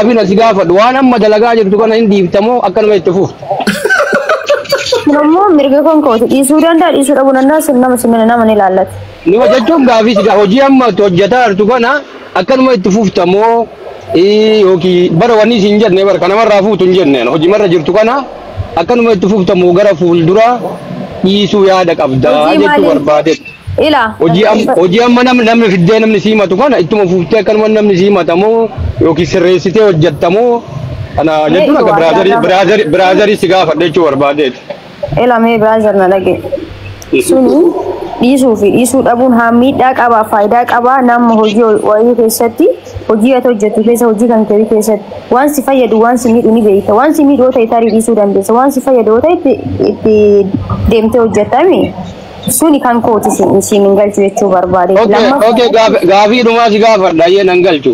أبينا سقافة وأنا أما دلقاجر تكون عندي تمو أكن ما يتفوف. نمو مرجعكم كوت إيشوران دار إيشور أبو الناس إنما سمعنا من العلات. نما جتهم قافي سقا وجي أما توجتار تكون أكن ما يتفوف تمو أوكي برواني سنجر نبر كنا مرة فوت سنجر نين وجي مرة جرت كنا أكن ما يتفوف تمو غرا فول درا يسوع يادك أبدا جت وربادت. إلا. وجي أما نم في الدين نم نسيمة تكون إتما فوفتة كن من نم نسيمة تمو يوكي سريسته وجت تمو أنا جتنا كبرادري سقافة ديشوا وربادت. إلا مي برازر نلاقي. سوني يسوع أبون حميد داك أبا فايداك أبا نام هوجي وعي كيساتي هوجي أتوجه كيسا هوجي كان كذي كيسات وان سفاية دوان سميد أني بيتا وان سميد وتاي تاري يسوع دمبس وان سفاية دوتاي دمته هوجي تامي سوني كان كوتي سي منقل تيجي بربادي. أوكي غافي دوما سقافة دايه ننقل تو.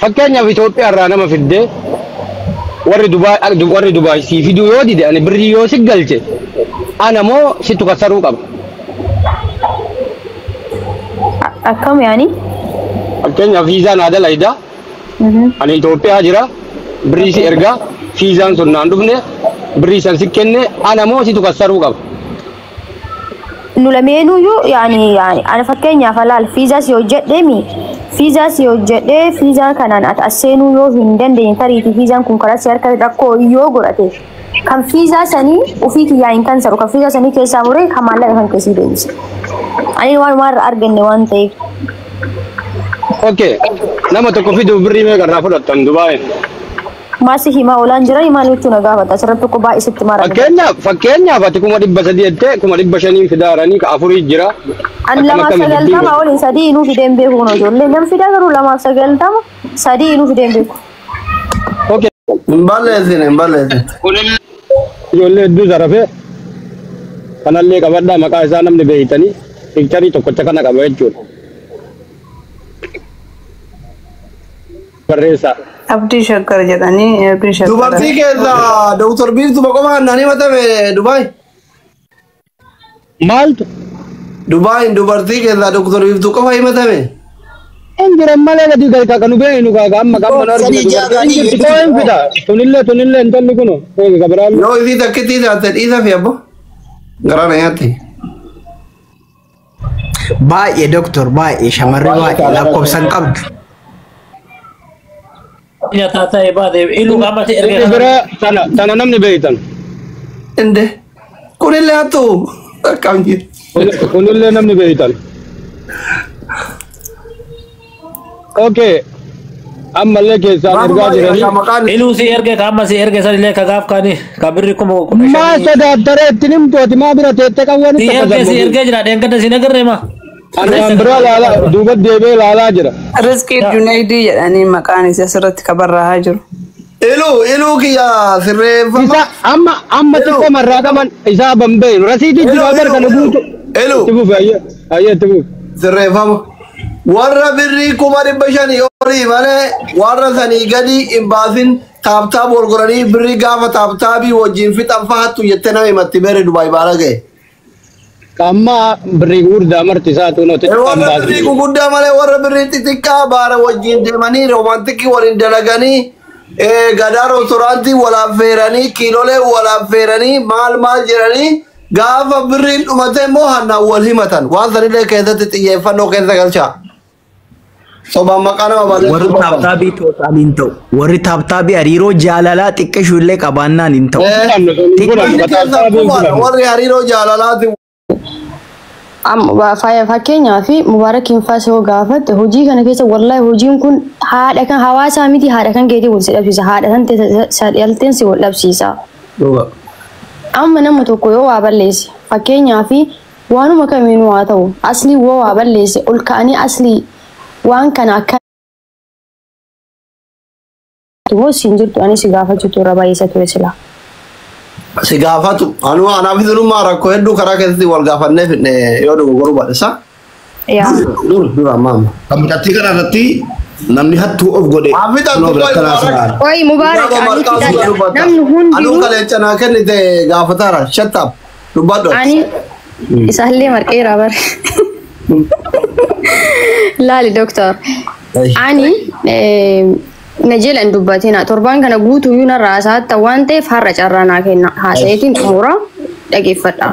فكرني في توبي أرانا ما في الدة. warri Dubai si video yoo dide ani birrii yoo si galche ana moo situ kasaruu qaba akkam yaani fakkeenyaaf viizaan haadha layda ani Itoophiyaa jira birrii si erga viizaan sun naan dhufne birrii san si kenne ana moo situ kasaruu qaba nulameenuyyuu yaani ana fakkeenyaaf alaal viizaa si hojjedheemi fiizaa si hojjedhee fiizaa kanaan ati asseenuu yoo hin dandeenye tariitii fiizaan kun karaa si harka rakkoo yoo godhate kan fiizaa sanii ofii kiyyaa hin kansaru kan fiizaa sanii keessaa muree kan maallaqa kan keessii deebise ani waan maarra arganne waan ta'eef. Okay nama tokko fiduu birrii meeqa irraa fudhattan Dubaayeen. Maasi himaa oolaan jira himaan jechuun na gaafata asirratti tokko baay'isitti mara. Fakkeenyaaf ati 300 jettee 500 fidaaranii ka afurii jira. An lama sagaltama olin sadii inuu fideen beeku no ijoollee nam fidaa garuu lama sagaltama sadii inuu fideen beeku. Okay. Mballeesine. Ijoollee hedduu zarafee kanallee qabadhaa maqaa isaa namni beeytanii piikcharii tokkocha kana qaba jechuudha. Barreessaa. Abdii Shakkar jedhanii Abdii Shakkar. Dubartii keessa Dr. Biiftuu Boqomaa nani matame Dubaay. Maaltu? Dubaay dubartii keessa Dr. Biiftuu qofa himatame. Enjiran malee gadi galka kanu beenu ka amma kamma nargi koen fida tunille intalli kuno koen gabraan No idi takiti taate isa fi abbo garana yaati baay'ee doctor baay'ee shamarri baay'ee lakkoofsan qabdu ya tata ibade ilu gamate erga sana namni beeytan inde kunille hatu kamji kunille namni beeytan Okay. Amma leke sa erga jirani. Ilu si erga kama si erga sa leke kagaf kani kabiri kumo. Ma sada dare tinim to ti ma bira tete kawani. Si erga jira den kada si nagar rema. Ana ambra lala dubat debe lala jira. Rizqi Junaidi jedhanii maqaan isaa asirratti kabarraa jiru. Ilu kiya sirreeffa. Isa amma tikka marraa qaban isa bambee rasiidi jira bar kana guutu. Tibu ayye tibu. Sirreeffama. Warra birrii kuma 500 yorii malee warra sanii gadi hin baasin taabtaab walgoranii birrii gaafa taabtaabii wajjin fixan fahattu jettee nama himatti beere Dubaay baala ga'e. Amma birrii gurguddaa marti isaa tuunoo xixiqqaan baasii. Warra birrii gurguddaa malee warra birrii xixiqqaa baara wajjin deemanii roomantikii waliin dalaganii gadaa reestooraantii walaaffeeranii kiilolee walaaffeeranii maal jedhanii gaafa birriin dhumate immoo hannaan wal himatan waan sanillee keessatti xiyyeeffannoo keessa galchaa. Soba makana wabale. Warri taabtaabii tootaan hin ta'u. Warri taabtaabii hariiroo jaalalaa xiqqeessu illee qabaannaan hin ta'u. Warri hariiroo jaalalaati. Fakkeenyaa fi Mubaarakiin faasoo gaafatte hojii kana keessa wallahi hojiin kun haadha kan hawaasaa miti haadha kan keetii wal dhabsiisa haadha kan sadhalteen si wal dhabsiisa. Amma nama tokko yoo waa balleesse fakkeenyaa fi waanuma kamiinuu haa ta'u aslii waa balleesse ol ka'anii aslii waan kana akka tuusin jirtu ani si gaafachuu turra baay'isa ture sila. Si gaafatu anu anaaf dhuluma rakkoo hedduu karaa keessatti wal gaafannee fidne yoo dhugu goruu baadhisa. Yaa. Dura maama. Kan bitattii kana irratti namni hattuu of godhe. Oi Mubaarak namni hundi anu kaleencanaa kennite gaafataara shattaaf dubbadhu. Ani isaallee marqeeraa bare. Laali doctor. Ani najel an dubbatina torban kana guutuu yuna raasaatti waan ta'eef har'a carraanaa kenna haasayeetiin xumura dhageeffadha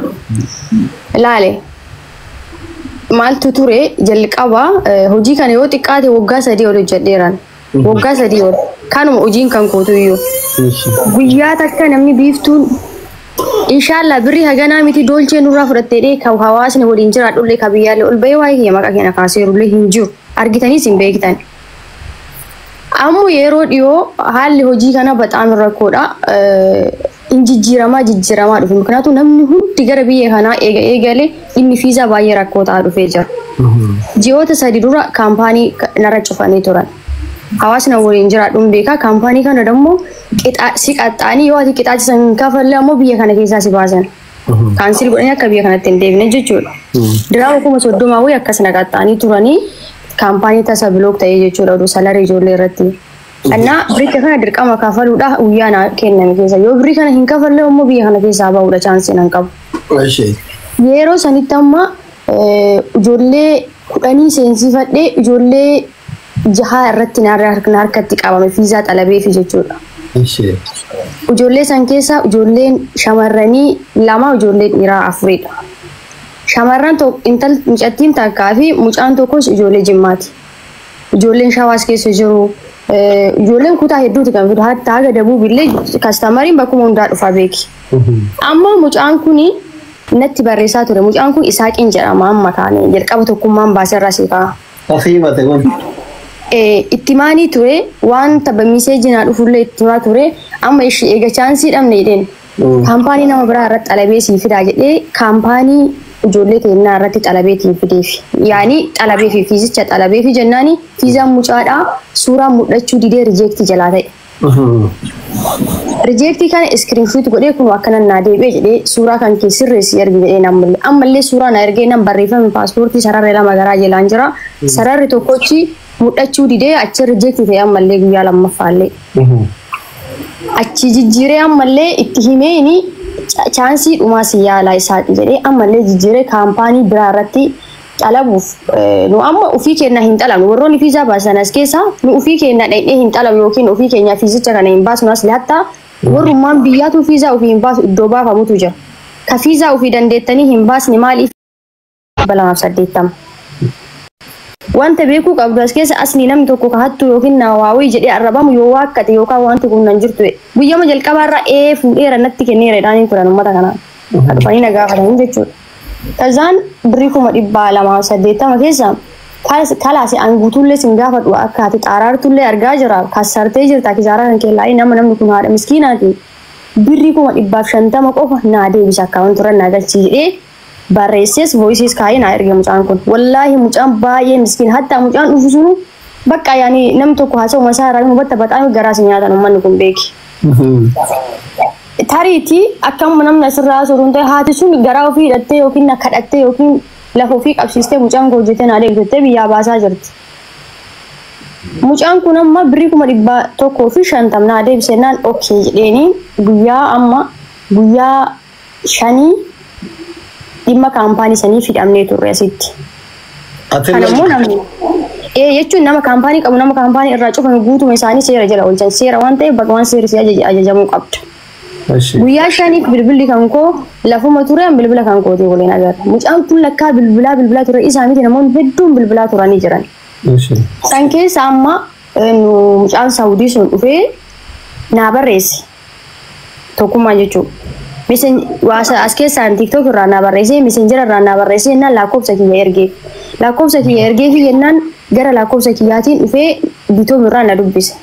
ilaale maaltu ture jalqaba hojii kana yoo xiqqaate waggaa 3 ol hojjedheeran waggaa 3 ol kanuma hojiin kan kootuyyuu guyyaa takka namni biiftuun inshallah birri haganaa miti dolchee nurraa fudhattee dhee ka hawaasni waliin jiraadhullee ka biyyaallee ol bahee waa'ee maqaa keenya kaaseerullee hin jiru argitaniis hin beektan ammoo yeroo dhiyoo haalli hojii kana baxaan rakkoodha injijjiiramaa dhufe muknaatu namni hundi gara biyya kanaa eegale inni fiizaa baay'ee rakkoo ta'aa dhufee jira ji'oota 3 dura kaampaanii narra cufanii turan hawaasni waliin jiraadhuun beekaa kaampaanii kana dammoo si qaxxaanii yoo ati qixaachisan kafalle ammoo biyya kana keessaa si baasan kaansil godhanii akka biyya kanatti hin deebine jechuudha diraama 30 wayii akkasina qaxxaanii turanii kaampaanii tasa bilook ta'ee jechuudha oduu salarii ijoollee irratti. Annaa birrii kana dirqama kafaluudha guyyaa kenname keessa yoo birrii kana hin kafalle ammoo biyya kana keessaa bahuudha chaansii nan qabu. Yeroo sanitti amma ijoollee 10 seensifadhee ijoollee 6 irratti harkatti qabame fiizaa xalabeefi jechuudha. Ijoollee san keessa ijoolleen shamarranii 2 ijoollee dhiiraa 4dha. Shamarran intal mucattiin takkaa fi mucaan tokkos ijoollee Jimmaati. Ijoolleen Shawaas keessa jiru. Ijoolleen kutaa hedduuti kan fidu haga dabuubillee kastamariin bakkuma hundaa dhufaa beeki. Amma mucaan kuni natti barreessaa ture. Mucaan kun Isaaqiin jedhama amma kaane jalqaba tokkummaan baaseerraa si ka'a. Itti maanii ture waan tapha miseejinaa dhufullee itti himaa ture amma ishee eega chaansii dhabne jedheen. Kaampaanii nama biraa irratti xalabee sii fidaa jedhee kaampaanii ijoollee keenyaa irratti xalabeetiin fideefi yaani xalabee fi fiizicha xalabee fi jennaani fiizaan mucaadhaa suuraa mul'achuu didee rijeektii jalaa ta'e. Rijeektii kana iskiriinshuuti godhee kun akkana naa deebi'ee jedhee suuraa kan kee sirreessi ergi jedhee ammallee suuraa na ergee nan barreeffame paaspoortii sararri 2 garaa jalaan jira sararri tokkochi mul'achuu didee achi rijeektii ta'e ammallee guyyaa lammaffaallee. Achi jijjiiree ammallee itti himeeni chaansii dhumaa si yaalaa isaati jedhee ammallee jijjiiree kaampaanii biraa irratti xalabuuf nu amma ofii keenya hin xalabnu warroonni fiizaa baasan as keessa nu ofii keenya dhaqnee hin xalabnu yookiin ofii keenya fiizicha kana hin baasnu as laattaa warrummaan biyyaatu fiizaa ofii hin baasu iddoo baafamutu jira ka fiizaa ofii dandeettanii hin baasne maaliif 280 wanta beekuu qabdu as keessa asli namni tokko ka hattu yookiin nawaawii jedhee arrabamu yoo waakkate yookaan wanti kun nan jirtu guyyama jalqabaarra fuudheera natti kenneera jedhanii turan uummata kanaa dhufanii na gaafatan jechuudha. Kazaan birrii 280 keessa kalaasi anguutullee sin gaafadhu akka ati xaaraartullee argaa jira kassartee jirta kisaaraa kan keellaa namni kun haadha miskiinaati birrii 150 qofa naa deebisa akkaawwan turan naa galchii jedhee barreesses voices kaayee naa erge mucaan kun wallaahi mucaan baay'ee miskiin hatta mucaan dhufu sunu bakka yaani namni tokko haasa'u masaa irraa hubatta baxaami garaas nyaatan uummanni kun beeki. Tariitii akkam namni asirraa soruun ta'e haati sun garaa ofii hidhattee yookiin kadhattee yookiin lafa ofii qabsiistee mucaan koo hojjetee naa deeggattee biyyaa baasaa jirti. Mucaan kun amma birrii 150 naa deebisennaan okkee jedheeni guyyaa 5 dhimma kaampaanii sanii fidamnee turre asitti. Kanammoo namni jechuun nama kaampaanii qabu nama kaampaanii irraa cufame guutuma isaanii seera jala oolchan seera waan ta'eef bakka waan seerri si ajajamuu qabda. Guyyaa 5 bilbilli kan koo lafuma ture bilbila kan kooti waliin agarra. Mucaan kun lakkaa bilbilaa ture isaa miti namoonni hedduun bilbilaa turanii jiran. San keessa amma mucaan Saawudii sun dhufee naa barreesse tokkummaa jechuudha. As keessaan TikTok irraa naa barreessee messenger irraa naa barreessee jennaan lakkoofsa kiyya ergee fi jennaan gara lakkoofsa kiyyaatiin dhufee bitoom irraa na dubbise.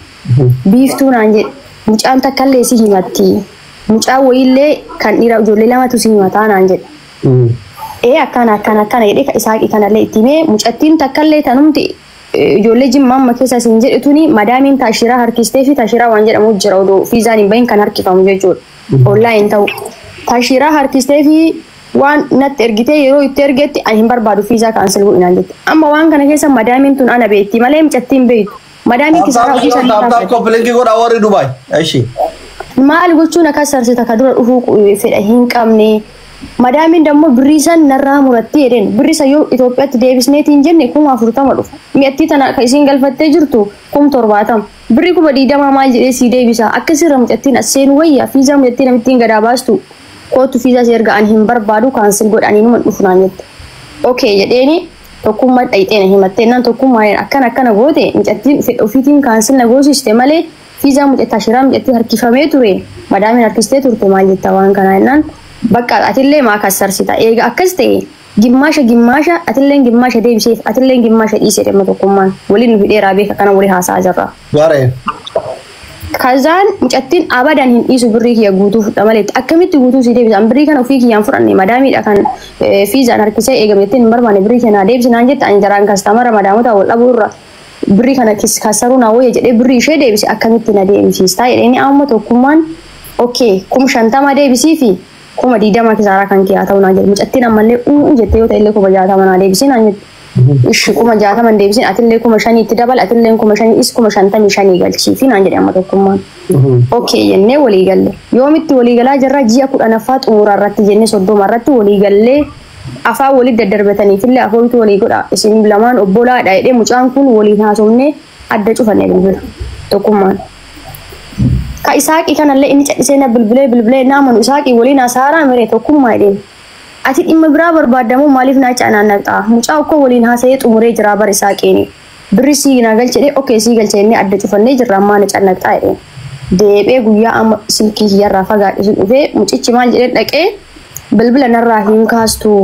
Biiftuu naan jedhe mucaan takkaallee si himatti mucaan wayiillee kan dhiira ijoollee 2tu si himataa naan jedhe. Akkana jedhee Isaaqii kanallee itti himee mucattiin takkaallee tanumti ijoollee Jimmaa amma keessa siin jedhetuni madaamiin taashiraa harkistee fi taashiraa waan jedhamu jira odoo fiizaan hin bahin kan harkifamu jechuudha. Online ta'u taashiraa harkistee fi waan natti ergitee yeroo itti ergetti ani hin barbaadu fiizaa kaansel godhinaan jette. Amma waan kana keessa madaamiin tun ana beekti malee mucattiin beektu. Madaamiin kisaraa hojii sanii taasisa. Maal gochuun akka sarsita ka dura dhufuu fedha hin qabne Madaamin dammoo birrii san narraa murattee jedheen birrii san yoo Itoophiyaatti deebisneetiin jenne 40,000 dhufa. Mi'atti tana kan isiin galfattee jirtu 70,000. Birrii 20,000 maal jedhee sii deebisa akkasirra mucattiin as seenu wayyaa fiizaa mucattiin namittiin gadaa baastu kootu fiizaa si erga ani hin barbaadu kaansil godhanii numa dhufu naan jette. Okay jedheeni tokkummaa dhayxeena himattee naan tokkummaa akkana goote mucattiin ofiitiin kaansil na goosiste malee fiizaa mucattaa shiraa mucattii harkifamee ture madaamin harkistee turte maal jetta waan kanaa jennaan bakka atillee maa kassarsita eega akkas ta'e gimmaasha atilleen gimmaasha deebiseef atilleen gimmaasha dhiisee dhimma tokkummaan waliin nufi dheeraa beeka kana walii haasaa jirra. Kazaan mucattiin abadan hin dhiisu birrii kiyya guutuu fudha malee akkamitti guutuu si deebisan birrii kana ofii kiyyaan fudhanne madaamiidha kan fiizaan harkisee eegamettiin hin barbaanne birrii kana deebisinaan jette ani jaraan kastamara madaamota wal dhabuu irra birrii kana kassaruu naa wayya jedhee birrii ishee deebise akkamitti na deebisiistaa jedheeni amma tokkummaan okay 50,000 deebisii fi 20,000 kisaaraa kan kiyyaa ta'uu naa jedhe mucattiin ammallee jettee yoo ta'ellee 60,000 naa deebisii naan jette. Ishi 60,000 deebisin atillee 5,000 itti dabal atillee 5,000 is 55 galchii fi naan jedhe amma tokkummaan. Okay jennee walii galle yoomitti walii galaa jirra ji'a 10ffaa xumuraa irratti jennee 30 irratti walii gallee afaan walii daddarbataniifillee afootu walii godha isin lamaan obbolaadha jedhee mucaan kun walii haasofnee adda cufannee bilbila tokkummaan. Ka isaaqii kanallee inni cadhisee na bilbilee naamanu isaaqii waliin haasaraa miree tokkummaa jedheen. Ati dhimma biraa barbaadamu maaliif naa caanaan naqxaa mucaa ukkoo waliin haasa'ee xumuree jira bar isaa qeeni birri sii naa galchedhe okay sii galchee adda cufannee jirra ammaa na cannaqxaa jedheen deebee guyyaa amma silkii kiyyarraa fagaadhisu dhufee mucichi maal jedhee dhaqee bilbila narraa hin kaastu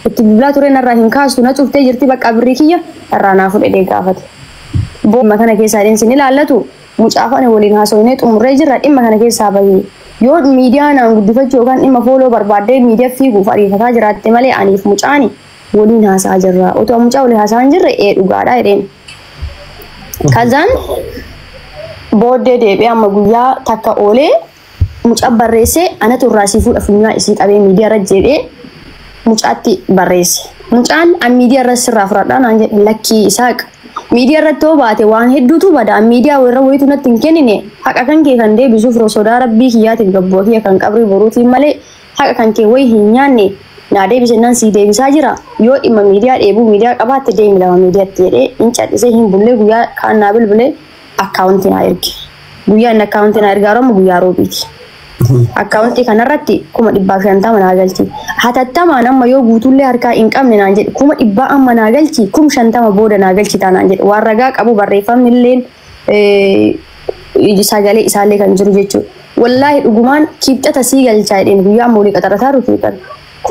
itti bilbilaa ture narraa hin kaastu na cuftee jirti bakka birrii kiyya irraa naa fudhedhee gaafate dhimma kana keessaa dheensin ilaallatu mucaa faana waliin haasofnee xumuree jirra dhimma kana keessaa bahee yoo miidiyaa naan guddifachuu yookaan dhimma fooloo barbaaddee miidiyaa fiiguuf ariifataa jiraatte malee aniif mucaani waliin haasaa jirra otoo mucaa walii haasaa hin jirre dhugaadha jedheen. Kazaan booddee deebi'ee amma guyyaa takka oolee mucaa barreessee anatu irraa sii fuudha funyaan isii qabee miidiyaa irra jedhee mucaatti barreesse. Mucaan an miidiyaa irra sirraa fudhadhaa naan jedhe lakkii isaaq. Miidiyaa irratti hoo baate waan hedduutu bada miidiyaa warra wayitu natti hin kennine haqa kan kee kan deebisuuf sodaa rabbii kiyyaatiif gabboo kiyya kan qabrii boruutiin malee haqa kan kee wayi hin nyaanne naa deebisennaan sii deebisaa jira yoo dhimma miidiyaa dheebuu miidiyaa qabaatte deemi lama miidiyaatti jedhee hin cadhisee hin bullee guyyaa kaan naa bilbilee akkaawuntii naa erge guyyaa inni akkaawuntii naa ergaa rooma guyyaa roobiiti. Akkaawuntii kanarratti 150 naa galchi. Hatattamaan amma yoo guutullee harkaa hin qabne naan jedhe 100 amma naa galchi 50 booda naa galchi taanaan jedhe waan ragaa qabu barreeffamnilleen sagalee isaallee kan jiru jechuudha. Wallaahi dhugumaan kibxata sii galchaa jedheen guyyaa amma walii qaxarataa rukuutan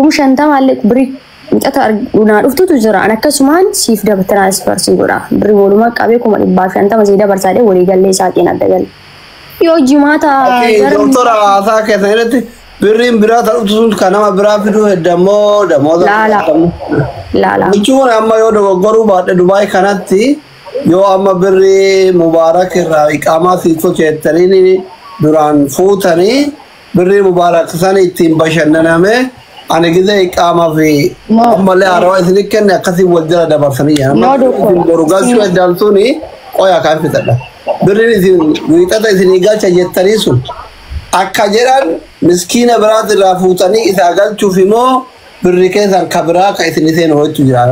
50 illee birii kibxata naa dhuftutu jira an akkasumaan siif tiransfarsii godha birii walumaa qabee 150 sii dabarsaa jedhee walii gallee isaatiin adda galle. Yoo jimaata doktora haasaa keessa irratti birriin biraa ta'utu sun kan nama biraa fiduu heddamoo damoota laala jechuun amma yoo dogoggoruu baadhe Dubaay kanatti yoo amma birrii Mubaarak irraa iqaamaa siifoo jettanii duraan fuutanii birrii Mubaarak san ittiin bashannaname ani gizee iqaamaa fi ammallee haarawaa isin kenne akkasii wal jala dabarsanii isin boru galchuu heddaan suni qoyaa kan fitadha. Birriin isin wiixata isinii galcha jettanii sun akka jedhan miskiina biraat irraa fuutanii isaa galchuuf immoo birri keessan kabiraa ka isin iseen hojjetu jira.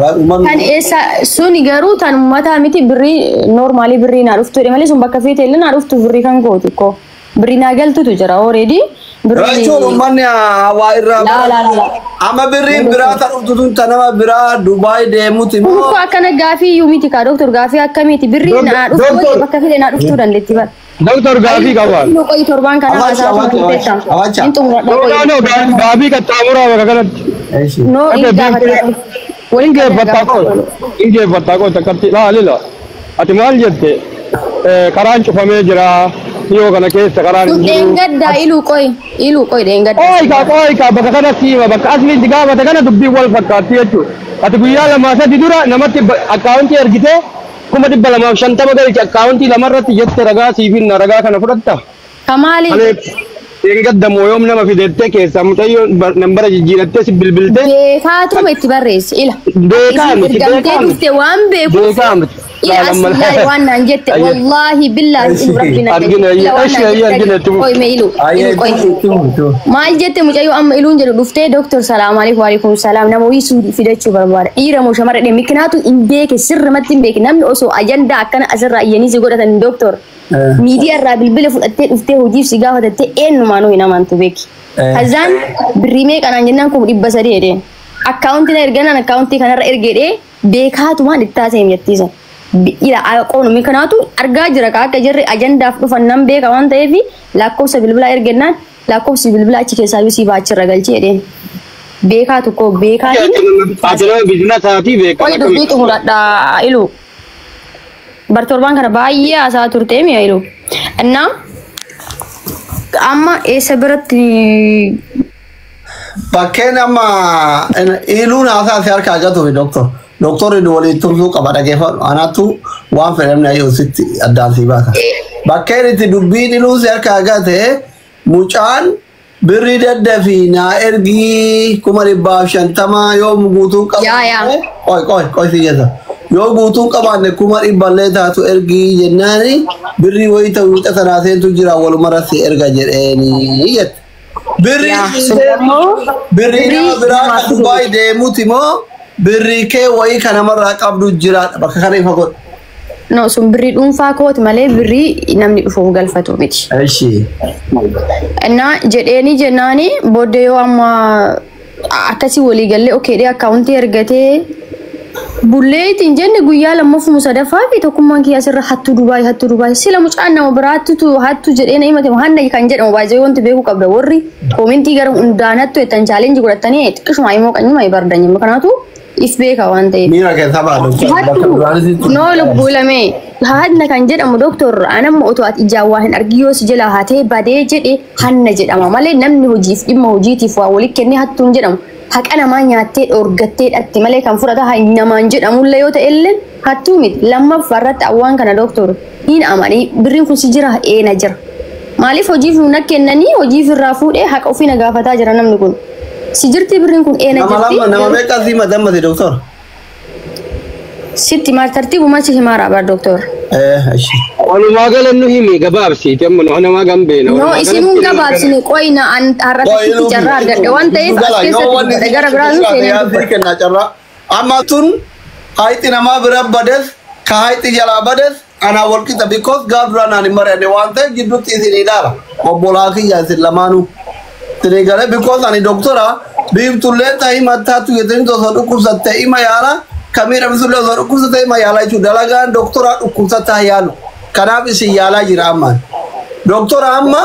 Kan eessa suni garuu tan uummataa miti birrii noormaalii birrii naa dhuftu malee sun bakka fiitee illee naa dhuftu birrii kan gooti ko birrii naa galtutu jira already. Rachuun uummanni hawaa irraa amma birriin biraa ta'u dhuftu tanama biraa Dubaay deemuuti immoo. Kun akkana gaafii iyyuu miti kaa doktor gaafii akkamiiti birrii naa dhuftu bakka fiitee naa dhuftuu dandeetti bara. Doktor gaafii qaba. Nu qoyi torban kana haasaa fuuteetta. Gaafii qaxxaamuraa bakka kanatti. No gaafata. Waliin geeffattaa qoota akkatti laalila. Ati maal jette karaan cufamee jira. Yoo kana keessa karaan hin jiru. Deengaddaa iluu qoy deengaddaa. Qoy bakka kanatti bakka asliitti gaafata kana dubbiin wal fakkaatti jechuudha. Ati guyyaa lamaa sadii dura namatti akkaawuntii ergitee 250 galchi akkaawuntii lamarratti jette ragaa siifinna ragaa kana fudhatta. Kamaali. Deengaddamoo yoom nama fidettee keessaa mucayyoo nambara jijjiirattee si bilbiltee. Beekaatuma itti barreessi ila. Beekaa miti. Gamtee dhuftee waan beekuuf. Beekaa miti. إلى أصل وانا نجت والله بالله إن ربنا أي ميلو ما جت مش أيوة أم إلون جلو دفتة دكتور سلام عليكم وعليكم السلام نموي سودي في دتشو بربار إيرا مش مرة دي مكناتو إن بيك سر ما تبيك نمن أسو أجندة كان أسر يعني زيقولة الدكتور ميديا الرابل بلفو أتى دفتة وجيب سجاه أتى إنه ما نوي نمان تبيك هزان بريميك أنا جنانكم إبصاري ده أكاونتي نرجعنا أكاونتي كنا رأيجي بيكاتو ما نتاسم يتيزن إلى أقول مكناتو أرجع جرا كجري أجندة فنان بيك أوان تيفي لاكو سبيل إرجعنا لاكو سبيل أشيك سايوسي باتشر رجال شيء بيكاتو كو بيكاتو أجرا بيجنا ثاتي بيك أي دبي تقول دا إلو برتوربان كنا باية أساتور تيمي إلو أنا أما إيه سبرت Bakkeen amma iluun haasaa si harkaa gatu fi doktorri waliin tumsuu qaba dhageeffadhu anaatu waan fedhamne ayyuu sitti addaan si baasa. Bakkeen itti dubbiin iluu si harkaa gate mucaan birrii daddafii naa ergii 150 yoo guutuu qabaanne qoy si jessa yoo guutuu qabaanne 100 taatu ergii jennaani birrii wayii ta'uu wiixa sanaa seentu jira walumarra si erga jedheeni jette. Birri biraa Dubai deemuuti moo birri kee wayii kana marraa qabdu jira bakka kana ifa godhu. No sun birri dhuunfaa kooti malee birri namni dhufuuf galfatu miti. Eshi. Innaa jedheeni jennaani booddee yoo amma akkasii walii gallee okeedhee akkaawuntii ergatee bulleetiin jenne guyyaa lammaffuma sadaffaa fi tokkummaan kiyyaa asirra hattuu Dubaay sila mucaan nama biraattu hattu jedheen himate hanna kan jedhamu baay'ee wanti beekuu qabda warri koomintii gara hundaanattu ettan chaalenjii godhatanii xiqqishuma immoo qanyuma ibardanyama kanaatu if beeka waan ta'eef. Miira keessaa baadhu. Noo lubbuulamee haadna kan jedhamu doktor anamma otoo ati ijaan waa hin argi yoo si jala haatee badee jedhe hanna jedhama malee namni hojiif dhimma hojiitiif waa walitti kennee hattuun jedhamu. Haqaa namaa nyaattee dhorgattee dhatti malee kan fudhata namaan jedhamullee yoo ta'e illee hattuu miti lammaffaa irratti awwaan kana doktor hin amanii birriin kun si jira eena jira maaliif hojiif nu kennanii hojiif irraa fuudhee haqa ofii na gaafataa jira namni kun si jirti birriin kun eena jirti. Nama meeqa si madammate doktor? Sitti maal tartiibuma si himaara bara doktor. Walumaa galannu himi gabaabsiiti amma nama gambeena. No isinuun gabaabsine qoyna an har'atti carraa argadhe waan ta'eef as keessatti gara biraan seenaa carraa. Amma tun hayti namaa bira bades ka hayti jalaa bades ana walqixa because gaaf duraan ani mari'anne waan ta'eef gidduutti isin ilaala obbolaa kiyya isin lamaanuu. Tiri galee because ani doktora biiftullee ta'ii mattaatu yetin tosoo dhukkubsatte ima yaala. Kamira misalnya orang kursus tadi mayalah itu dalagan doktorat kursus tahayalu. Kenapa isi yalah jiraman? Doktor amma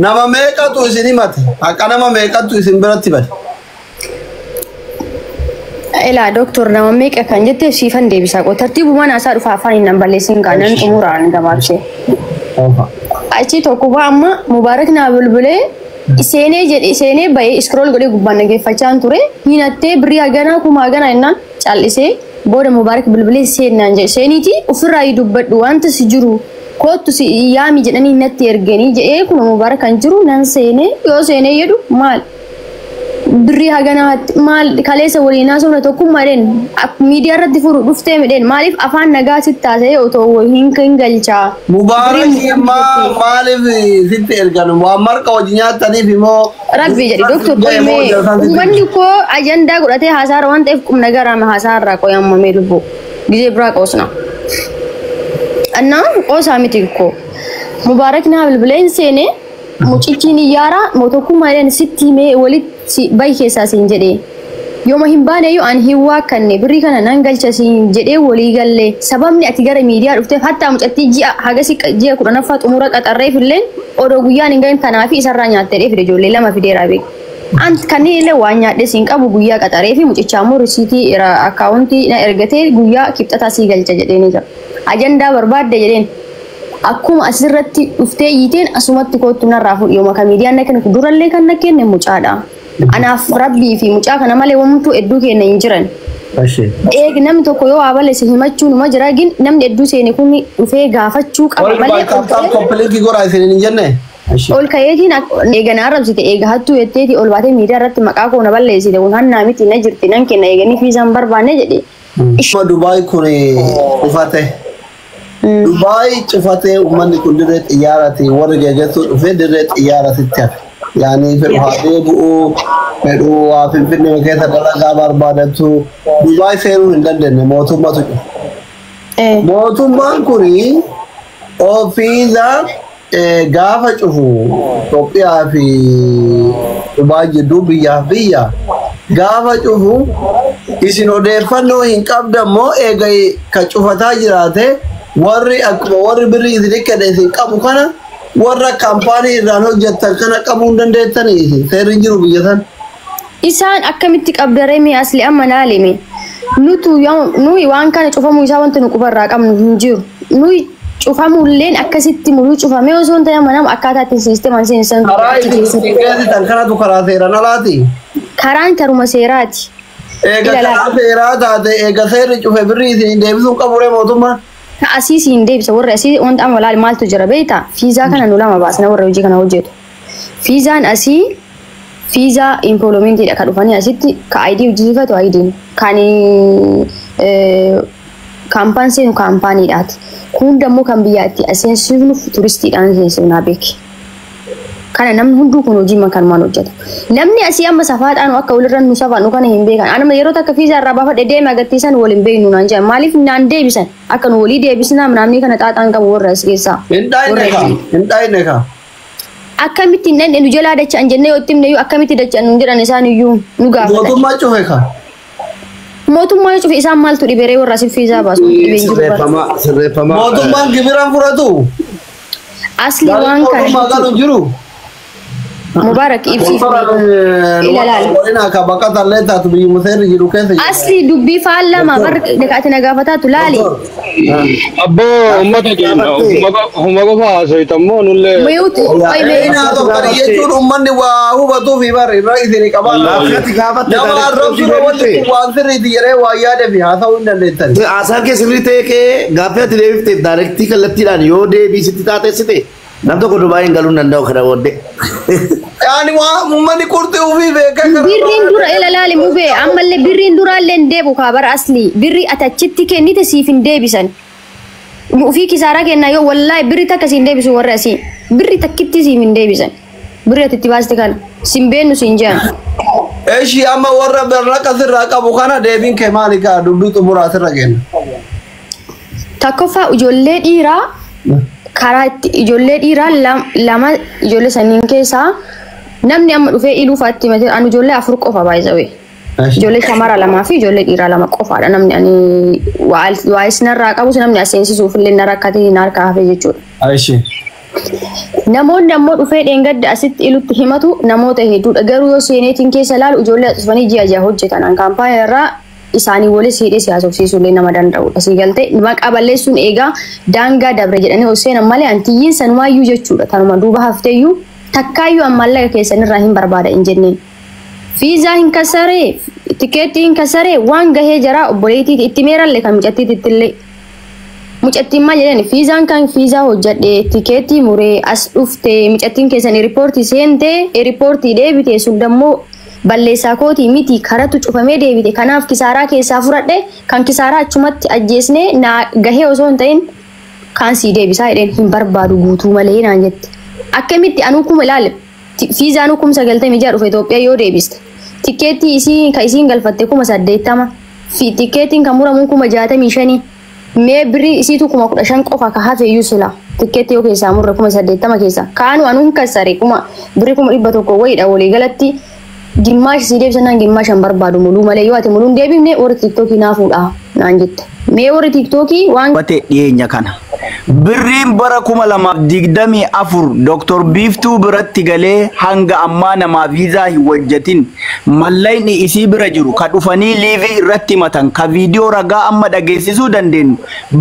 nama mereka tu isi ni mati. Akan nama mereka tu isi berarti ber. Ela doktor nama mereka kan jadi sifan dia bisa. Kau tertibu mana asal fafan ini nambah lesin kanan umuran gambar sih. Aci toko amma mubarak na bulbule. Isene bayi scroll gede gubban nage facaan ture hinatte biri agana kuma agana innan callise booda mubarak bulbule seenan je seeniti ufirraa dubbadhu wanta si jiru kootu si yaami jedhanii natti erganii je kun mubarak kan jiru nan seene yoo seene jedhu maal biri agana maal kaleessa waliinaa sona tokkummaa den miidiyaa irratti furu dhuftee midheen maaliif afaan nagaa sittaasee otoo hin galchaa. Mubarak maaliif sitti ergan waan marqa hojii nyaataniif immoo. Rabbi jedhi doktor qoyimee uummanni koo ajandaa godhatee haasaara waan ta'eef qubna garaame haasaarraa qoyamamee lubbu gizee biraa qoosna. Annaa qoosaa miti koo mubarak naa bilbileen seenee mucichiin iyyaara mootokummaa jedhan sitti himee walitti bayi keessaa siin jedhee yooma hin baane yoo an hin waakkanne birrii kana nan galcha siin jedhee walii gallee sababni ati gara miidiyaa dhufteef hattaa mucattii ji'a hagasi ji'a 10ffaa xumura qaxarreef illee odoo guyyaan hin gahin kanaa fi isarraa nyaattee dheefide ijoollee 2 fideeraa beeku. Ant kanneen illee waan nyaadhee siin qabu guyyaa qaxaree fi mucichaa immoo risiitii akkaawuntii na ergatee guyyaa kibxataa sii galcha jedheenii jira. Ajandaa barbaadde jedheen. Akkuma asirratti dhuftee yiiteen asumatti kootu narraa fuudhi yooma kan miidiyaan nakeen durallee kan nakeen mucaadha. Anaaf rabbii fi mucaa kana malee wantu hedduu keenya hin jiran. Eeg namni tokko yoo abale si himachuu numa jira gin namni hedduu seene kun dhufee gaafachuu qaba malee. Kompiliitii goraa isin hin jenne. Ol kayeetiin eeganaa arrabsite eega hattuu jetteeti ol baatee miidiyaa irratti maqaa koo na balleessite kun hannaa miti na jirti nan kenna eeganii fiisaan barbaanne jedhe ما دبي كوني وفاته دبي شفته ومن كل درت إيارتي ورجع جسوا في درت إيارتي تف يعني في هذه بو في الفيلم كذا دلنا بربادته دبي فيرو هندن موتو ما تجو موتو ما كوري أو فيزا gaafa cufu Itoophiyaa fi Dubaay jidduu biyyaa gaafa cufu isin odeeffannoo hin qabdammoo eega ka cufataa jiraate warri akkuma warri birrii isin kennan isin qabu kana warra kaampaanii irraan hojjettan kana qabuu hin dandeettanii isin seerri jiru biyya san. Isaan akkamitti qabdaree asli amma naalime nuyi waan kana cufamuu isaa wanti nu qubarraa qabnu hin jiru nuyi cufamulleen akkasitti muluu cufamee osoo hin ta'in manam akkaataatti siisteemaan seensan karaa seeraan alaati. Karaan taruma seeraati. Eega karaa seeraa taate eega seerri cufe birrii isin deebisuu qabure mootummaan. Asii siin deebisa warri asii wanta amma laal maaltu jira beektaa fiizaa kana nu lama baasna warra hojii kana hojjetu. Fiizaan asii fiizaa impoloomentiidha kan dhufanii asitti ka ayidii hojjisiifatu ayidiin kan kaampaan seenu kaampaaniidhaati. Kun dammoo kan biyyaatti aseensifnuuf turistiidhaan seensifnaa beeki. Kana namni hunduu kun hojii makaan hojjeta. Namni asii amma safaadhaan akka walirra nu safaanu kana hin beekan. Anuma yeroo takka fiizaa irraa baafadhe deema agarsiisan waliin beeknu naan jedhan. Maaliif naan deebisan? Akka nu walii deebisnaa namni kana xaaxaan qabu warra as keessaa. Hin dhaayne kaa. Akkamitti hin dhandhe nu jalaa dacha'an jennee yoo itti himne iyyuu akkamitti dacha'an nu jedhan isaan iyyuu nu gaafatan. Mootummaa cufe kaa. Mootummaan cufe isaan maaltu dhiberee warra asii fiizaa baasu dhibeen jiru. Mootummaan gibiraan fudhatu. Asli waan kana jiru. Mubarak ibsi ilalaal ka bakka talleetaatu biyyi museerri jiru keessa asli dubbii faallama bar dakaati nagaafataatu laali abbo ummata keenya huma qofa haasawitamoo nullee mayuuti ina tokkari jechuun ummanni waa hubatuuf bar irraa isin qaban nama arrabsuu wanti waan sirriiti jedhee waa yaade fi haasawuu hin dandeettan Asal ke sirrii ta'e kee gaaffii ati deebifte daayirektii kallattiidhaan yoo deebisiti taateessite nam tokko Dubaay hin galuu hin danda'u kana booddee. Yani waa uummanni qurxii ofii beekaa kan birriin dura ilalaali mubee ammallee birriin duraallee hin deebu kaa bara asli birri atachitti kennite siif hin deebisan. Ofii kisaaraa kennaa yoo wallaahi birri takka siin deebisu warra asii birri takkitti siif hin deebisan. Birri atitti baaste kana siin beennu siin jean. Eeshi amma warra barraqa sirraa qabu kana deebiin kee maali kaa dubbii xumuraa sirra kenna. Takkoffaa ijoollee dhiiraa karaa itti ijoollee dhiiraa lama ijoollee saniin keessaa namni amma dhufee iluufaatti mate an ijoollee afur qofa baay'isawee. Ijoollee shamara lamaa fi ijoollee dhiiraa lama qofaadha namni ani waa isinarraa qabus namni aseensisuuf illee na rakkate hin harkaa hafee jechuudha. Aishi. Namoonni ammoo dhufee dheengadda asitti ilutti himatu namoota hedduudha garuu yoo seeneetiin keessa ilaalu ijoollee dhufanii ji'a hojjetan an kaampaanii irraa isaanii walis hidhee siyaasofsiisuu illee nama danda'udha. Asii galtee maqaa balleessuun eegaa daangaa dabre jedhanii hosseen ammalee antiyyiin sanumaayyuu jechuudha. Tanuma duuba hafteeyyuu takkaayyuu ammallee keessanirraa hin barbaada hin jenneen. Fiizaa hin kasaree, tikeettii hin kasaree waan gahee jaraa obboleettii itti meerallee kan mucattiitti illee. Mucattiin maal jedhani fiizaan kan fiizaa hojjadhee tikeettii muree as dhuftee mucattiin keessan riippoortii seentee riippoortii deebitee sun dammoo balleessaa kootii miti karatu cufamee deebite kanaaf kisaaraa keessaa fudhadhe kan kisaaraa achumatti ajjeesnee na gahee osoo hin ta'in kan sii deebisaa jedheen hin barbaadu guutuu malee naan jette. Akkamitti anuu kuma ilaale fiizaan hukum 96 dhufe Itoophiyaa yoo deebiste tikeettii isii ka isiin galfatte kuma 80 fi tikeettiin kan muramu kuma 65 mee birrii isiitu kuma 15 qofa ka hafe yusula tikeettii yoo keessaa murre kuma 80 keessa kaanu anuun kasare kuma birrii kuma 100 wayiidha walii galatti Gimaash si deebisannaan gimaashan barbaadu muluu malee yoo ati muluun deebifne warri tiiktookii naafuudha naan jette. Mee warri tiiktookii waan Bate dhiyeenya kana. Birriin bara 2024 Dr. Biiftuu biratti galee hanga ammaa namaa viizaa hin hojjetin mallayni isii bira jiru ka dhufanii liivii irratti himatan ka viidiyoo ragaa amma dhageessisuu dandeenyu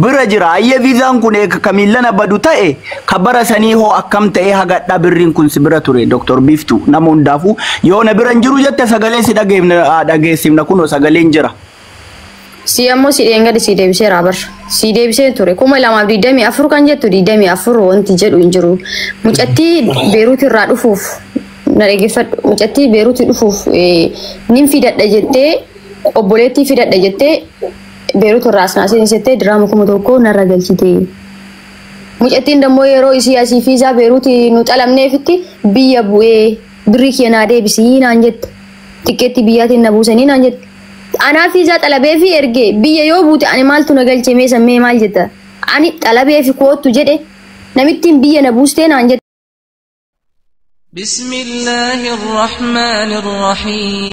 bira jira. Ayyee viizaan kun ka miillana badu ta'e ka bara sanii hoo akkam ta'e hagadhaa birriin kun si bira ture Dr. Biiftuu nama hundaafuu yoo na bira hin jiru jette sagaleen si dhageessifna kunoo sagaleen jira. si ammoo si dheengadhi si deebisee raabarra si deebisee ture 2024 kan jettu 24 wanti jedhu hin jiru mucattii Beeruut irraa dhufuuf na dhageeffadhu mucattii Beeruut dhufuuf nin fidadha jettee obboleettii fidadha jettee Beirut rasna sente drama kuma tokko narra galchite. Mucattiin dammoo yeroo isii asii fiisaa Beirut nu xalamneefitti biyya bu'ee birrii keenaa deebisii naan jette. Tikeetti biyyaatiin na buusanii naan jette. Anaa fiisaa xalabee fi ergee biyya yoo buute ani maaltu na galchee sammee maal jetta. Ani xalabee fi koottu jedhe namittiin biyya na buustee naan jette. Bismillahirrahmanirrahim.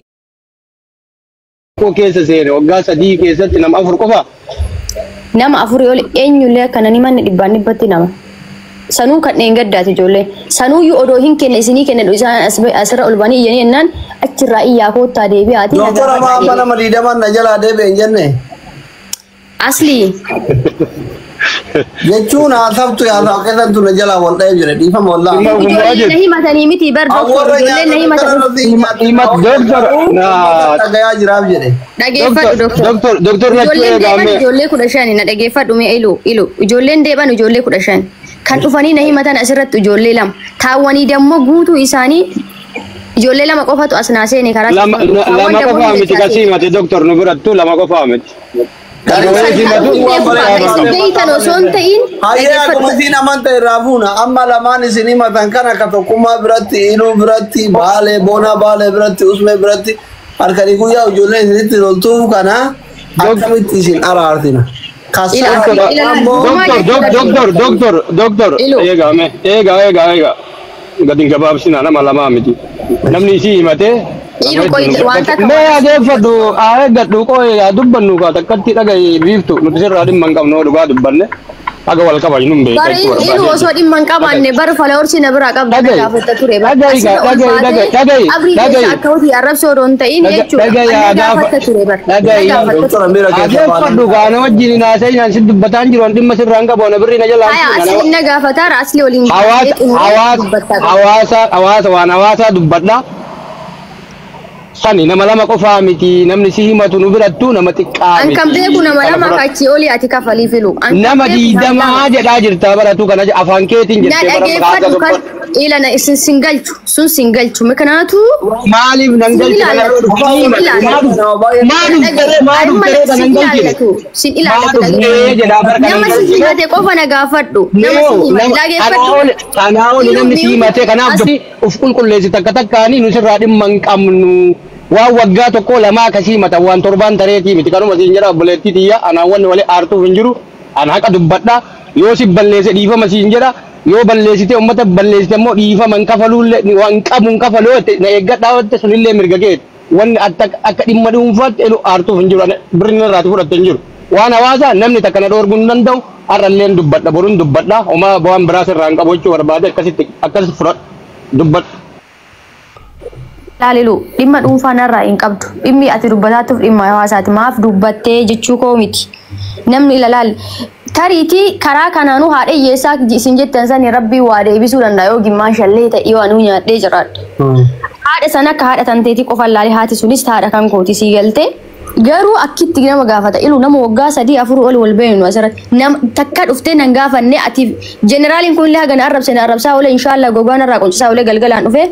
Ko keessa seene waggaa 3 keessatti nama 4 qofa. Nama 4 ol eenyullee kana ni manni dhibbatti nama. Sanuu kan gaddaati ijoollee. Sanuuyyuu odoo hin kenne isinii kenne isaan asirra ol banii iyyanii ennaan achirraa iyyaa koottaa deebi'aati. Doktora Maamma nama diidaman na jalaa deebi'e hin jenne. Asli. Jechuun haasabtu yaasaa keessattuu na jalaa wal dha'ee jire dhiifama wallaa. Ijoollee na himatanii miti bar doktor ijoollee na himatanii. Himat doktor na dhagayaa jiraaf jedhe. Dhageeffadhu doktor. Doktor na Ijoolleen 15 na dhageeffadhu mee ilu. Ijoolleen deeban ijoollee 15. Kan dhufanii na himatan asirratti ijoollee 2. Taawwanii dammoo guutuu isaanii ijoollee 2 qofatu as naasee karaa. lama qofa miti kasii mate doktor nu birattu 2 qofa miti. Hayyee akkuma isin amanta irraa fuuna amma lamaan isin himatan kana ka tokkummaa biratti iluu biratti baalee boonaa baalee biratti usmee biratti harkanii guyyaa ijoollee isinitti loltuuf kana akkamitti isin araartina. Doktor eega gadin gabaabsina nama lamaa miti namni isii himatee mee adeeffadhu eeggadhu qooyee dubbannu kaa takkatti dhagaye biiftu nuti sirraa dhimma hin qabnu dhugaa dubbanne aga wal qabaju nun beeka ilu osoo dhimma hin qabaanne bar fala horsi na biraa qabda gaafatta ture akka hoti arrabsoo odoon ta'in jechuudha gaafatta ture bar adeeffadhu gaana wajjin naasee naan si dubbataan jiru an dhimma sirraa hin qaboona birrii na jalaa asli na gaafataa asli waliin hawaasa waan hawaasaa dubbadha sani nama lama qofaa miti namni si himatu nu birattu nama xiqqaa miti. An kan beeku nama lama kachi oli ati kafalii filu. Nama diidamaa jedhaa jirta baratu kana afaan keetiin jirtee bara dhageeffadhu kan ilana isin singalchu sun singalchu mikanaatu maaliif nan galchu sin ilaalatu nama si himate qofa na gaafadhu nama si himate dhageeffadhu kanaa oli namni si himate kanaaf uf qulqulleessi takka takkaanii nu sirraa dhimma hin qabnu. Waan waggaa tokko lama akkasii mata waan torban tareetii miti kanuma siin jedha obboleettii tiyya anaan wanni wali aartuuf hin jiru an haqa dubbadha yoo si balleesse dhiifama siin jedha yoo balleessite ummata balleessite immoo dhiifama hin kafaluullee waan qabu hin kafaluu na eeggadhaa wante sunillee mirga keeti wanni akka dhimma dhuunfaatti elu aartuuf hin jiru birri irraati fudhatte hin jiru waan hawaasaa namni takka na dhoorguu hin danda'u har'alleen dubbadha boruun dubbadha homaa waan biraas irraa hin qabu jechuu barbaade akkasitti fudhadha dubbadha. Laalilu dhimma dhuunfaa narraa hin qabdu dhimmi ati dubbataatuuf dhimma hawaasaati maaf dubbattee jechuu koo miti namni ilaalaal tariitii karaa kanaanuu haadha hiyyeessaa isin jettan sani rabbii waa deebisuu danda'a yoo gimmaan shallee ta'ee waanuu nyaadhee jiraadha haadha sana akka haadha tanteetii qofa laalee haati sunis haadha kan kooti sii galtee garuu akkitti nama gaafata ilu nama waggaa 3-4 ol wal beenu asirratti nama takka dhuftee nan gaafanne ati jeneraaliin kun illee hagana arrabsaa oole inshaallah gogaan irraa qoncisaa oole galgalaan dhufee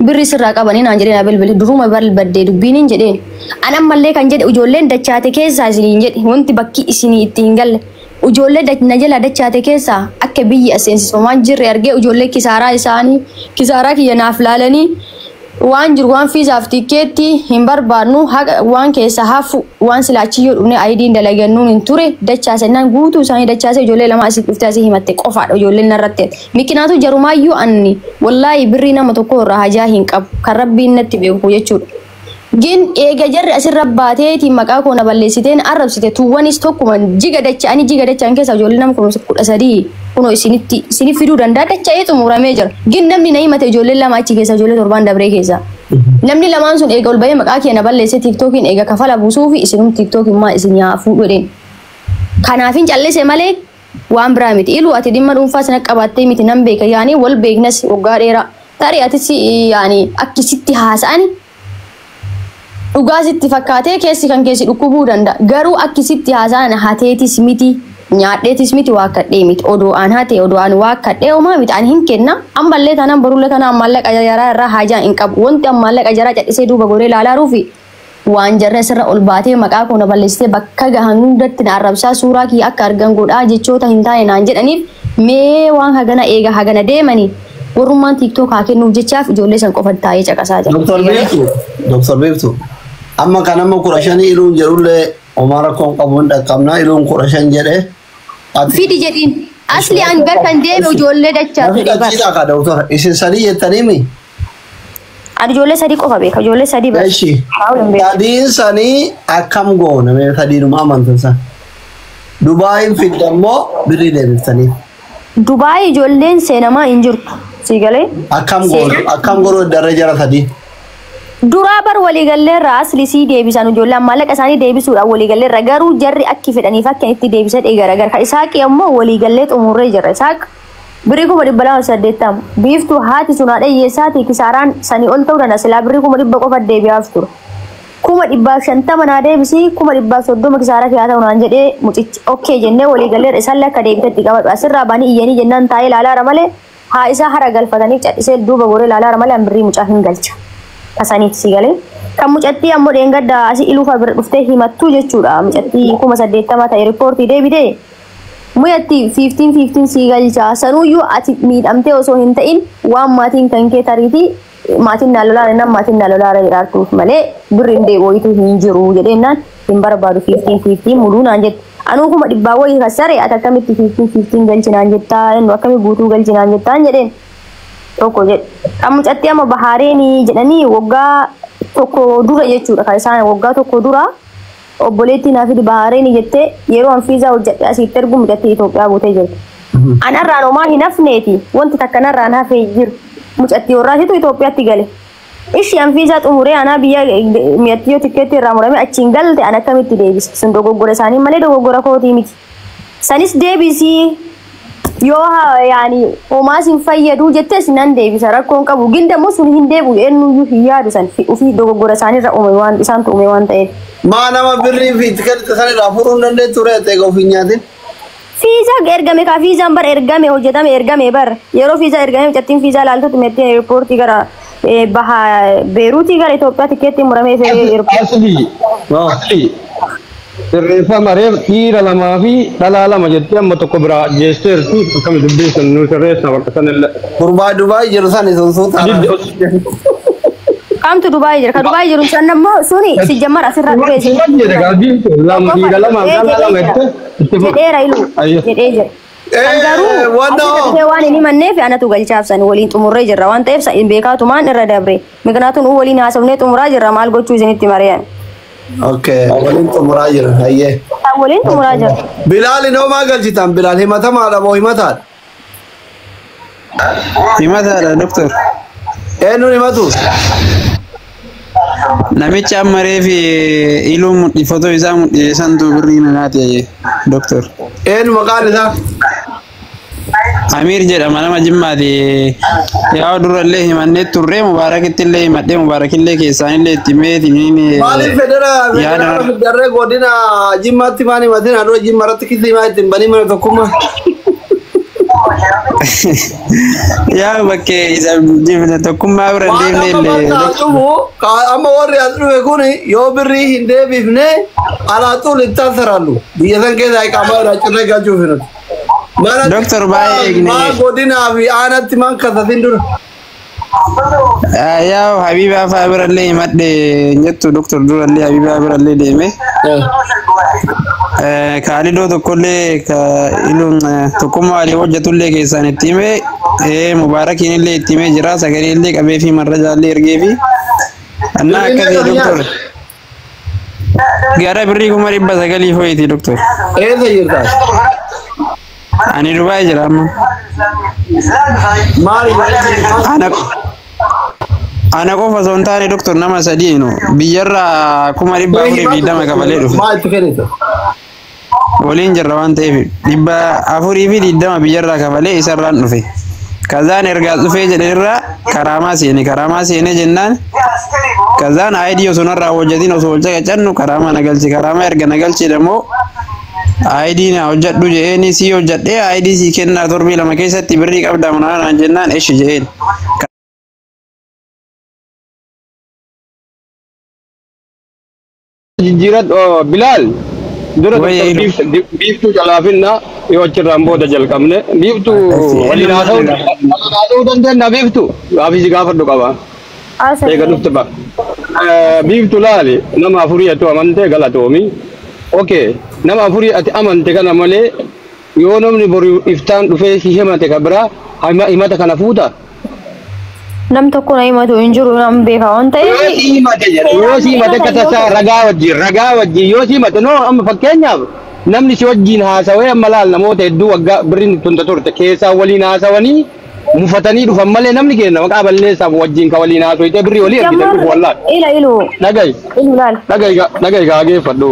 birri sirraa qabanii naan jedheen bilbili duruma balbaddee dubbiin hin jedheen an ammallee kan jedhe ijoolleen dachaate keessaa isiniin jedhe wanti bakki isinii itti hin galle ijoollee na jala dachaate keessaa akka biyyi aseensifamaan jirre argee ijoollee kisaaraa isaanii kisaaraa kiyya naaf laalanii waan jiru waan fiisaaf tikkeetti hin barbaadnu waan keessa hafu waan silaachiyyoo dhufne ayidiin dalagannuun hin ture dachaasennaan guutuu isaanii dachaasee ijoollee lama asii dhuftee asii himatte qofaadha ijoolleen narratti mikinaatu jarumaayyuu anni wallaahi birrii nama tokko irraa hajaa hin qabu kan rabbiin natti beeku jechuudha. Gin eega jarri asirra baateetiin maqaa koona balleessiteen arrabsite tuuwwanis tokkuma jiga dacha'an keessa ijoollee nama 13 kunoo isinif fiduu danda'a dacha'ee xumuramee jira. Gin namni na himate ijoollee lama achi keessa ijoollee 7 dabree keessa. Namni lamaan sun eega ol bahee maqaa keenya balleessee tiktookiin eega kafala buusuu fi isinum tiktookiin maa isin yaa fuudhu jedheen. Kanaafin callise malee waan biraa miti. Ilu ati dhimma dhuunfaa sana qabattee miti nan beeka yaani wal beeknas waggaa dheeraa. Tarii atis yaani akkisitti haasa'ani dhugaasitti fakkaatee keessi kan keessi dhukkubuu danda'a. Garuu akkisitti haasa'an hateetis miti nyaadheetis miti waa kadhee miti odoo aan hatee odoo aan waa kadhee homaa miti aan hin kenna ammallee taanaan baruulee tanaan maallaqa jaraa irraa haajaa hin qabu wanti aan maallaqa jaraa cadhisee duuba goree laalaa ruufi waan jarra sirra ol baatee maqaa koo na balleessitee bakka gahan hundatti na arrabsaa suuraa kiyya akka argan godhaa jechoota hin taane naan jedhaniif mee waan hagana eega hagana deemanii warrummaan TikTok haa kennuuf jechaaf ijoollee san qofa taa'ee caqasaa jira. Dr. Beektu amma kan amma 15 iluun jedhullee Omar kon qabuun dhaqqabnaa iluun 15 jedhee fidi jedhiin asli an gar kan deeme ijoollee dachaa ture bar. Ka Dr. isin sadii jettaniimi. Ani ijoollee sadii qofa beeka ijoollee sadii bar. Sadiin sanii akkam goona mee sadiinuma amantansa. Dubaayin fiddammoo birrii deebiftanii. Dubaay ijoolleen seenamaa hin jirtu. Sigalee? Akkam goona daree jara sadii. Duraa bar waliigallee irraa asli sii deebisan ijoollee maallaqa isaanii deebisuudhaan waliigallee irra garuu jarri akki fedhaniif akka itti deebisan eegara kan isaaqi ammoo waliigallee xumurree jira isaaq birrii 280 biiftuu haati sun haadha hiyyeessaati kisaaraan sanii ol ta'uu danda'a silaa birrii 100 qofa deebi'aaf ture 150 naa deebisii 130 kisaaraa fi haa ta'u naan jedhee mucichi okkee jennee waliigallee isaallee akka deebitetti qabadhu asirraa baanii iyyanii jennaan taa'ee ilaalaara malee haa isaa hara galfatanii cadhisee duuba goree ilaalaara malee birrii mucaa hin galcha. Kasaniiti sigalee kan mucattii ammoo dheengadda asii iluufa bira dhuftee himattuu jechuudha mucattii 80 ta'e riippoortii deebitee muyatti 15 sigalcha sanuyyuu ati miidhamtee osoo hin ta'in waan maatiin kan kee tariitii maatiin naalolaara nam maatiin naalolaara jedhaartuuf malee birri hin deebi'ooyitu hin jiru jedheenaan hin barbaadu 15 muluu naan jette anuu kuma dhibbaa wayii kasare ati akkamitti 15 galchinaan jettaa inni akkami guutuu galchinaan jettaan jedheen. Tokko jedhe kan mucatti amma bahareeni jedhanii waggaa tokko dura jechuudha kan isaan waggaa tokko dura obboleettii naaf di bahareeni jettee yeroo an fiizaa hojjedhe asitti ergu mucatti Itoophiyaa buutee jirti. Anarraan homaa hin hafneeti wanti takka narraan hafee jiru mucatti warraasitu Itoophiyaatti gale. Ishi an fiizaa xumuree anaa biyya mi'attiyoo tikkeetti irraa murame achiin galte an akkamitti deebisa sun dogoggora isaanii malee dogoggora kootii miti. Sanis deebisii yoo yaani homaas hin fayyadu jettee sinan deebisa rakkoon qabu gindammoo sun hin deebu eenyuyyuu hin yaadu san ofii dogoggora isaaniirra uume waan isaan uume waan ta'eef. Maa nama birrii fi tikkeetti sanirraa furuu hin dandeettu reetee ofii nyaatin. Fiizaa ergame kaa fiizaan bar ergame hojjetame ergame bar yeroo fiizaa ergame mucattiin fiizaa laaltutti meettee eeripoortii gara baha beeruutii gara Itoophiyaa tikkeetti muramee fe'ee Asli. Sirreeffama reef dhiira lamaa fi dhalaa lama jettee amma tokko biraa jeesteerti akkami dubbisan nu sirreessa bakka sanillee. Dubaay jiru sani sun suutaa. Kamtu Dubaay jira ka Dubaay jiru san ammoo suni si jammar asirra dhufee si. Dhiira lama dhalaa lama jettee. Jedheera ilu jedhee jira. waan inni manneef anatu galchaafsan waliin xumurree jirra waan ta'eef beekaatumaan irra dabre miqnaatuun waliin haasofnee xumuraa jirra maal gochuu isinitti mari'an. Okay, waliin xumuraa jira hayyee. Waliin xumuraa jira. Bilaal inoo maa galchitan Bilaal himatamaadha moo himataadha? Himataadha doktor. Eenyuun himatu? Namicha ammaree fi iluu mudhii footoo isaa mudhii santu birrii nanaati doktor. Eenyu maqaan isaa? Amir jedhama nama Jimmaati. Yaa durallee himannee turree Mubaarakitti illee himadhee Mubaarakillee keessaanillee itti meetiin. Maaliif federa darree godina Jimmaatti maan himatin adoo Jimmaratti kisi maa ittiin banii mana tokkummaa? Yaa bakkee isa jimna tokkummaa bira deemnee illee. Amma warri as dhufe kun yoo birrii hin deebifne alaaxuun itti asirallu. Biyya san keessaa qaamaa irraa cirree galchuuf hin Doktor baay'ee maa godinaa fi aanatti maan kasatin dura. Yaa Habibaa fa'aa birallee himadhe jettu doktor durallee Habibaa birallee deeme. Kaalidoo tokkollee ka iluun tokkummaa walii hojjetullee keessaan itti hime Mubaarakiin illee itti himee jira sagalee illee qabee fi marrajaallee ergee fi annaa akkasii doktor. Gara birrii 900 ho'iti doktor. Eessa jirtaa? Ani Dubaay jira amma. Maali? Ana qofa osoo hin taane doktor nama sadii biyyarraa 420 kafalee dhufe. Maal itti kennite? Waliin jirra waan ta'eef 420 biyyarraa kafalee isarraan dhufe. Kazaan ergaa dhufee jedheerraa karaamaa seene jennaan kazaan ID osoo narraa hojjetiin osoo hojjaa qacannu karaamaa nagalchi karaamaa erga nagalchi demoo ID na hojjadhu jeeni si hojjadhee ID si kennaa torbii lama keessatti birrii qabdaa manaan jennaan eshi jeen جيرات بلال درة وي. بيفتو جلافنا يوچر رامبو دجل كمنه بيفتو ولي ناسو دندنا بيفتو أبي سكافر دكوا تيجا نفتبا بيفتو لالي نما فوري أتو أمانته غلطومي أوكي نما فوري أتي أمانته كنا مالي يونم نبوري إفتان دفع سيهما تكبرا هما إما تكنا فوتا Nam tokko na himatu hin jiru nam beeka waan ta'eef. Yoo siimate katasaa ragaa wajjin yoo siimate noo amma fakkeenyaaf namni si wajjin haasawee amma laal namoota hedduu waggaa birriin tunta turte keessaa waliin haasawanii mufatanii dhufan malee namni kenna maqaa balleessaaf wajjin ka waliin haasawite birrii walii argitan dhufu wallaal. Ilu. Dhagayi gaageeffadhu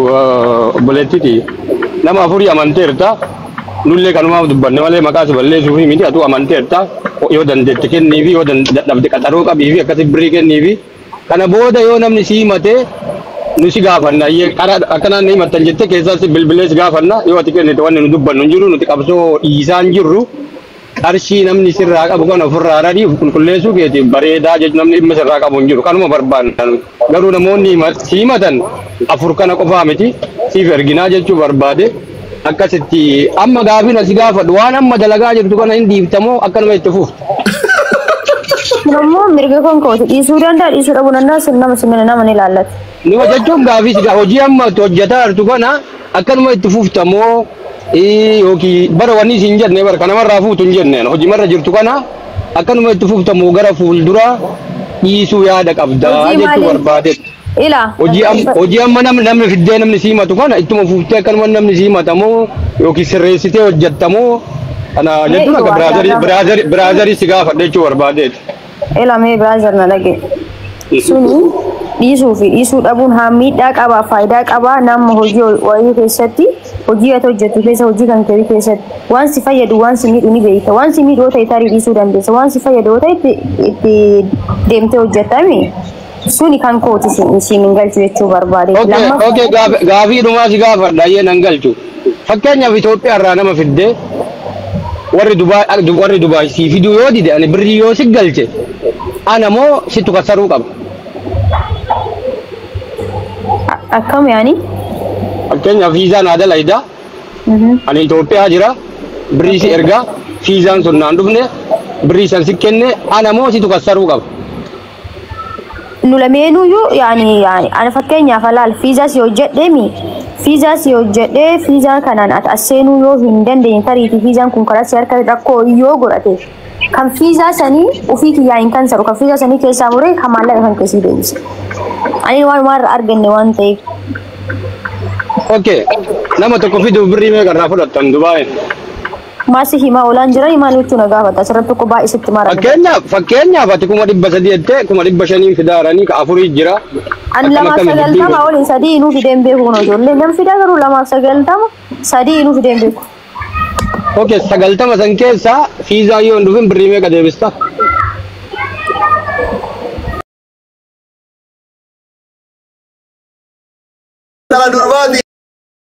obboleettiti nama afurii amanteerta nullee kanumaaf dubbanne malee maqaa si balleessuuf miti atu amanteerta. Yoo dandeette kenniifi yoo dadhabde qaxaroo qabiifi akkasi birrii kenniifi kana booda yoo namni si himate nu si gaafanna akkanaan ni himattan jette keessaa si bilbilee si gaafanna yoo ati kennite wanni nu dubbannu hin jiru nuti qabsoo dhiisaan jirru qarshii namni sirraa qabu kana ofirraa radii qulqulleessuu keetiif bareedaa jechuun namni dhimma sirraa qabu hin jiru kanuma barbaanna garuu namoonni si himatan afur kana qofaa miti siif erginaa jechuu barbaade. Akkasitti amma gaafii na si gaafadhu waan amma dalagaa jirtu kana hin dhiiftamoo akkanuma itti fuftu. Nammoo mirga kon kooti dhiisuu danda'a dhiisuu dhabuu danda'a sin nama simina nama ni laallatu. Nima jechuun gaafii si hojii amma hojjetaa jirtu kana akkanuma itti fuftamoo yookiin bara wanni si hin jenne bara kanamarraa fuutu hin jenneen hojii marra jirtu kana akkanuma itti fuftamoo gara fuulduraa dhiisuu yaada qabdaa jechuu barbaade. Ila. Hojii amma namni fiddee namni siimatu kana ittuma fuuftee akkanuma namni siimatamoo yookiin sirreessitee hojjettamoo kana jechuun akka biraazarii si gaafadha jechuu barbaadeeti. Ila mee biraazar na dhage. Suni dhiisuu fi dhiisuu dhabuun haa miidhaa qabaa faayidaa qabaa nama hojii wayii keessatti hojii ati hojjettu keessa hojii kan kee keessatti waan si fayyadu waan si miidhu ni beekta waan si miidhu ta'e tarii dhiisuu dandeessa waan si fayyadu ta'e itti deemtee hojjettami. Suni kan kooti siin hin galchu jechuu barbaade. Okey gaafii dhumaa si gaafadha ayyee nan galchu. Fakkeenyaaf Itoophiyaa irraa nama fiddee warri Dubaay si fiduu yoo dide ani birrii yoo si galche ana moo situ kasaruu qaba. Akkam yaani? Fakkeenyaaf viizaan adala ida ani Itoophiyaa jira birrii si ergaa viizaan sun naan dhufne birrii san si kenne ana moo situ kasaruu qaba. Nulameenuu yaani ana fakkeenyaaf alaal fiizaa si hojjedheemi fiizaa si hojjedhee fiizaa kanaan ati asseenuu yoo hin dandeenye tariitii fiizaan kun karaa si harka rakkoo yoo godhate kan fiizaa sanii ofii kiyyaa hin kansaru kan fiizaa sanii keessaa muree kan maallaqa kan keessii deebise. Ani waan maarra arganne waan ta'eef. Okay nama tokko fiduu birrii meeqa irraa fudhattan Dubaay? Masih hima ulan jiran maal jechuun na gaafata asirratti tokko baay'ee sitti mara. Fakkeenyaaf ati 300 jettee 500 fidaaranii ka afurii jira. An lama sagaltama waliin sadii inuu fideen beeku kun ijoollee nam fidaa garuu lama sagaltama sadii inuu fideen beeku. Okay 90 san keessa fiizaa yoo hin dhufin birrii meeqa deebista? Durbaati